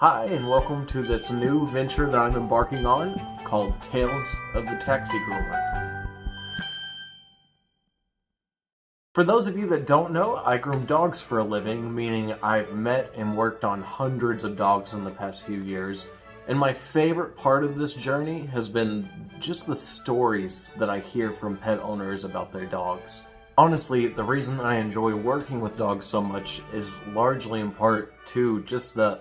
Hi, and welcome to this new venture that I'm embarking on called Tales of the Taxi Groomer. For those of you that don't know, I groom dogs for a living, meaning I've met and worked on hundreds of dogs in the past few years. And my favorite part of this journey has been just the stories that I hear from pet owners about their dogs. Honestly, the reason I enjoy working with dogs so much is largely in part to just the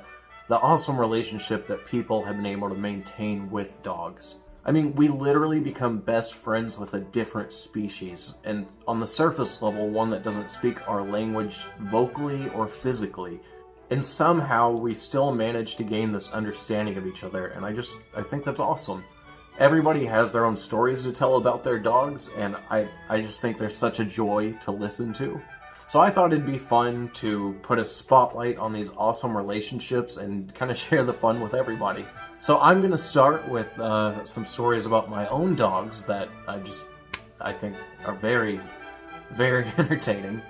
awesome relationship that people have been able to maintain with dogs. I mean, we literally become best friends with a different species, and on the surface level, one that doesn't speak our language vocally or physically. And somehow we still manage to gain this understanding of each other, and I think that's awesome. Everybody has their own stories to tell about their dogs, and I just think they're such a joy to listen to. So I thought it'd be fun to put a spotlight on these awesome relationships and kind of share the fun with everybody. So I'm going to start with some stories about my own dogs that I think are very, very entertaining.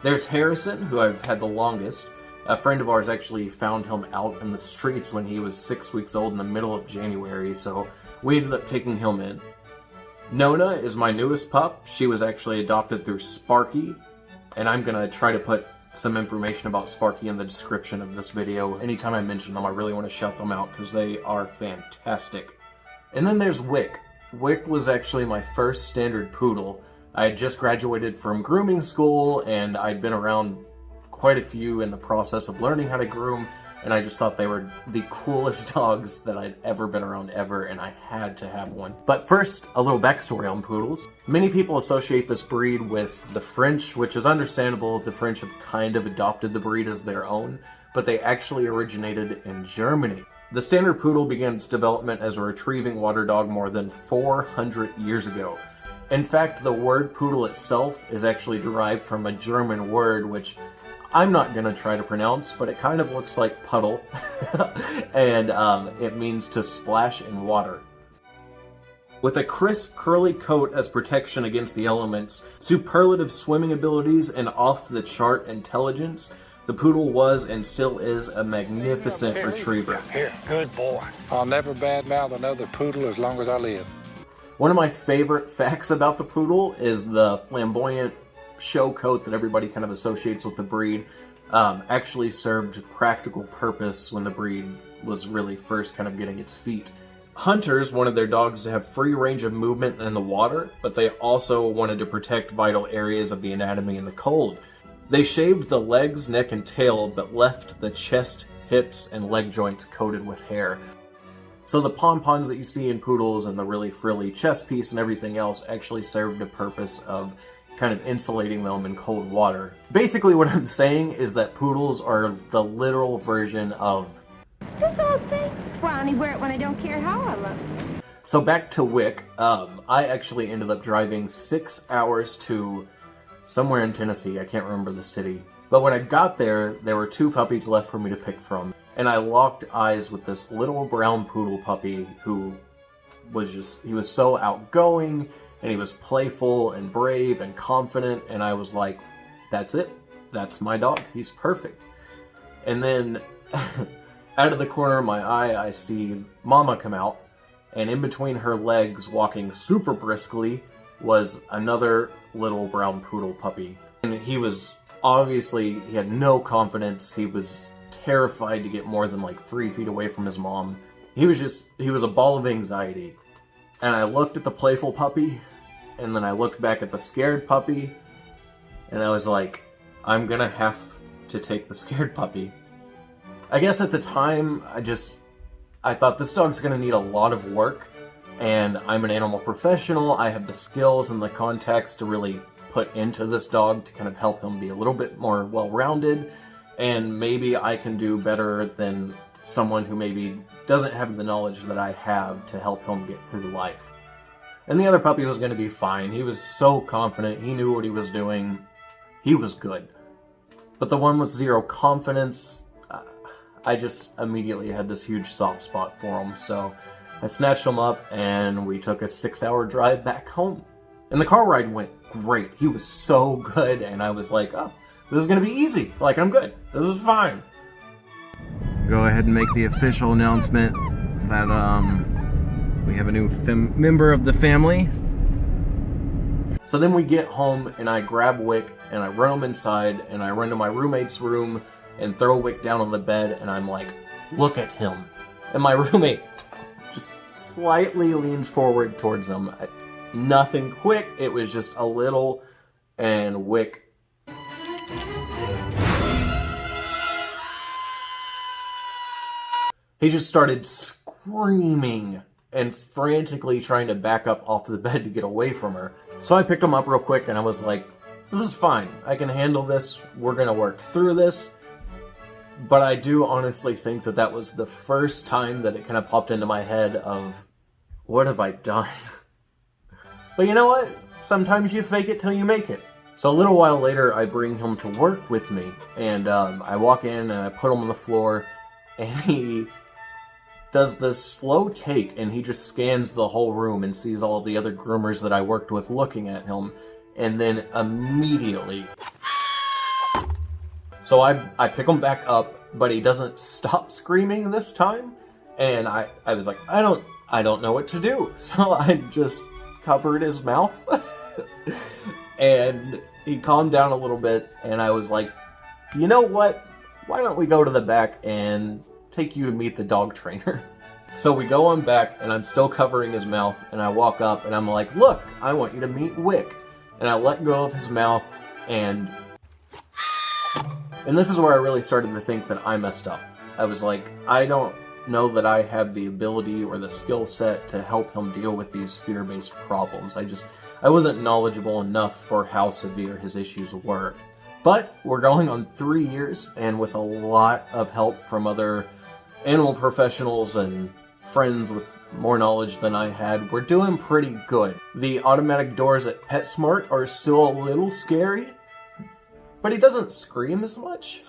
There's Harrison, who I've had the longest. A friend of ours actually found him out in the streets when he was 6 weeks old in the middle of January, so we ended up taking him in. Nona is my newest pup. She was actually adopted through Sparky. And I'm going to try to put some information about Sparky in the description of this video. Anytime I mention them, I really want to shout them out because they are fantastic. And then there's Wick. Wick was actually my first standard poodle. I had just graduated from grooming school, and I'd been around quite a few in the process of learning how to groom, and I just thought they were the coolest dogs that I'd ever been around ever, and I had to have one. But first, a little backstory on poodles. Many people associate this breed with the French, which is understandable. The French have kind of adopted the breed as their own, but they actually originated in Germany. The standard poodle began its development as a retrieving water dog more than 400 years ago. In fact, the word poodle itself is actually derived from a German word, which I'm not going to try to pronounce, but it kind of looks like puddle, and it means to splash in water. With a crisp, curly coat as protection against the elements, superlative swimming abilities, and off-the-chart intelligence, the poodle was and still is a magnificent retriever. Here, good boy. I'll never badmouth another poodle as long as I live. One of my favorite facts about the poodle is the flamboyant show coat that everybody kind of associates with the breed actually served practical purpose when the breed was really first kind of getting its feet. Hunters wanted their dogs to have free range of movement in the water, but they also wanted to protect vital areas of the anatomy in the cold. They shaved the legs, neck, and tail, but left the chest, hips, and leg joints coated with hair. So the pompons that you see in poodles and the really frilly chest piece and everything else actually served a purpose of kind of insulating them in cold water. Basically what I'm saying is that poodles are the literal version of this old thing. Well, I only wear it when I don't care how I look. So back to Wick, I actually ended up driving 6 hours to somewhere in Tennessee. I can't remember the city. But when I got there, there were 2 puppies left for me to pick from. And I locked eyes with this little brown poodle puppy who was he was so outgoing, and he was playful and brave and confident, and I was like, that's it. That's my dog. He's perfect. And then out of the corner of my eye, I see Mama come out, and in between her legs, walking super briskly, was another little brown poodle puppy. And he was obviously, he had no confidence. He was terrified to get more than like 3 feet away from his mom. He was a ball of anxiety. And I looked at the playful puppy, and then I looked back at the scared puppy, and I was like, I'm gonna have to take the scared puppy. I guess at the time, I thought this dog's gonna need a lot of work, and I'm an animal professional. I have the skills and the context to really put into this dog to kind of help him be a little bit more well-rounded, and maybe I can do better than someone who maybe doesn't have the knowledge that I have to help him get through life. And the other puppy was going to be fine. He was so confident. He knew what he was doing. He was good. But the one with zero confidence, I just immediately had this huge soft spot for him. So I snatched him up, and we took a 6-hour drive back home. And the car ride went great. He was so good, and I was like, oh, this is going to be easy. Like, I'm good. This is fine. go ahead and make the official announcement that we have a new member of the family. So then we get home and I grab Wick and I run him inside and I run to my roommate's room and throw Wick down on the bed and I'm like, look at him. And my roommate just slightly leans forward towards him. Nothing quick, it was just a little, and Wick he just started screaming and frantically trying to back up off the bed to get away from her. So I picked him up real quick and I was like, this is fine. I can handle this. We're gonna work through this. But I do honestly think that that was the first time that it kind of popped into my head of, what have I done? But you know what? Sometimes you fake it till you make it. So a little while later, I bring him to work with me. And I walk in and I put him on the floor and he does this slow take and he just scans the whole room and sees all of the other groomers that I worked with looking at him, and then immediately, so I pick him back up, but he doesn't stop screaming this time, and I was like, I don't know what to do. So I just covered his mouth and he calmed down a little bit, and I was like, you know what, why don't we go to the back and take you to meet the dog trainer. So we go on back and I'm still covering his mouth and I walk up and I'm like, look, I want you to meet Wick. And I let go of his mouth and this is where I really started to think that I messed up. I was like, I don't know that I have the ability or the skill set to help him deal with these fear-based problems. I wasn't knowledgeable enough for how severe his issues were. But we're going on 3 years, and with a lot of help from other animal professionals and friends with more knowledge than I had, we're doing pretty good. The automatic doors at PetSmart are still a little scary, but he doesn't scream as much.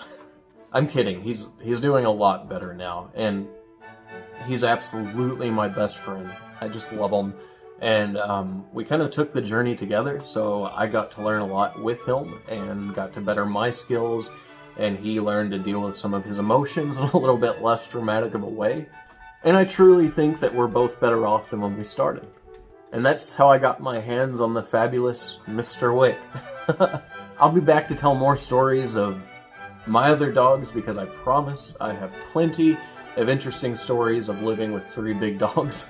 I'm kidding, he's doing a lot better now, and he's absolutely my best friend. I just love him. And we kind of took the journey together, so I got to learn a lot with him and got to better my skills, and he learned to deal with some of his emotions in a little bit less dramatic of a way. And I truly think that we're both better off than when we started. And that's how I got my hands on the fabulous Mr. Wick. I'll be back to tell more stories of my other dogs, because I promise I have plenty of interesting stories of living with 3 big dogs.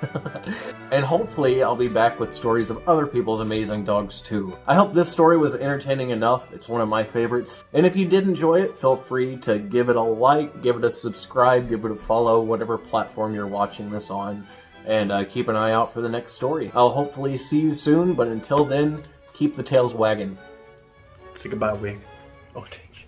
And hopefully I'll be back with stories of other people's amazing dogs too. I hope this story was entertaining enough. It's one of my favorites. And if you did enjoy it, feel free to give it a like, give it a subscribe, give it a follow, whatever platform you're watching this on. And keep an eye out for the next story. I'll hopefully see you soon, but until then, keep the tails wagging. Say goodbye, Wick. Oh, thank you.